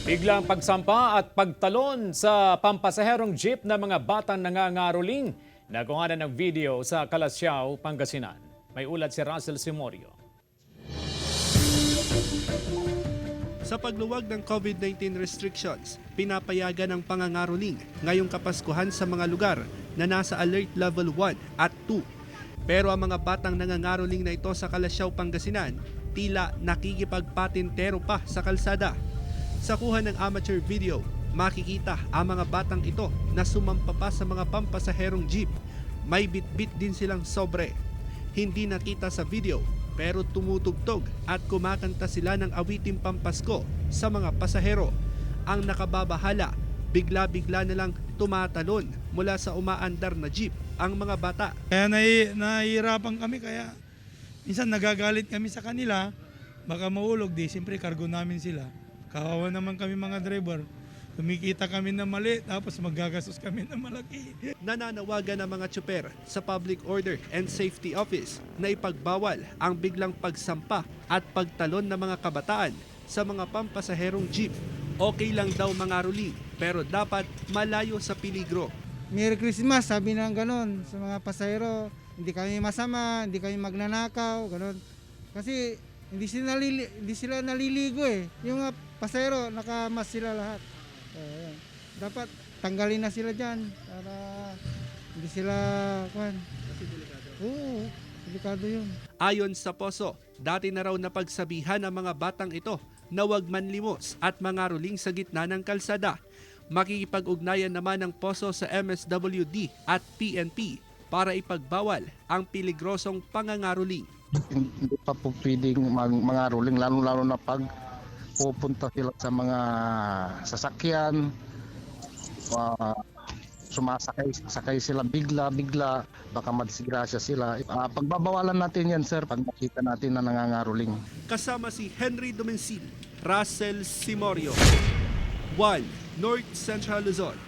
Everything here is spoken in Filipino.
Biglang pagsampa at pagtalon sa pampasaherong jeep na mga batang nangangaroling. Nagawa na ng video sa Calasiao, Pangasinan. May ulat si Russell Simorio. Sa pagluwag ng COVID-19 restrictions, pinapayagan ang pangangaroling ngayong Kapaskuhan sa mga lugar na nasa Alert Level 1 at 2. Pero ang mga batang nangangaroling na ito sa Calasiao, Pangasinan, tila nakikipagpatintero pa sa kalsada. Sa kuha ng amateur video, makikita ang mga batang ito na sumampa pa sa mga pampasaherong jeep. May bitbit din silang sobre. Hindi nakita sa video pero tumutugtog at kumakanta sila ng awiting pampasko sa mga pasahero. Ang nakababahala, bigla-bigla na lang tumatalon mula sa umaandar na jeep ang mga bata. Kaya nahihirapan kami, kaya minsan nagagalit kami sa kanila, baka maulog, di siyempre kargo namin sila. Kawawa naman kami mga driver, kumikita kami na mali, tapos magagastos kami na malaki. Nananawagan ang mga tsuper sa Public Order and Safety Office na ipagbawal ang biglang pagsampa at pagtalon ng mga kabataan sa mga pampasaherong jeep. Okay lang daw mangaroling, pero dapat malayo sa peligro. Merry Christmas, sabi ng ganon sa mga pasahero. Hindi kami masama, hindi kami magnanakaw, ganon. Kasi hindi sila naliligo eh. Yung mga pasahero, nakamas sila lahat. Dapat tanggalin na sila dyan para hindi sila Kasi delikado. Oo, delikado yun. Ayon sa Poso, dati na raw napagsabihan ang mga batang ito na huwag manlimos at mangaroling sa gitna ng kalsada. Makikipag-ugnayan naman ng Poso sa MSWD at PNP para ipagbawal ang peligrosong pangangaroling. Hindi pa po pwedeng mangaroling, lalo-lalo na pag pupunta sila sa mga sasakyan, sumasakay sila bigla, baka madisgrasya sila. Pagbabawalan natin yan, sir, pag makita natin na nangangaroling. Kasama si Henry Domencil, Russell Simorio, 1 North Central Luzon.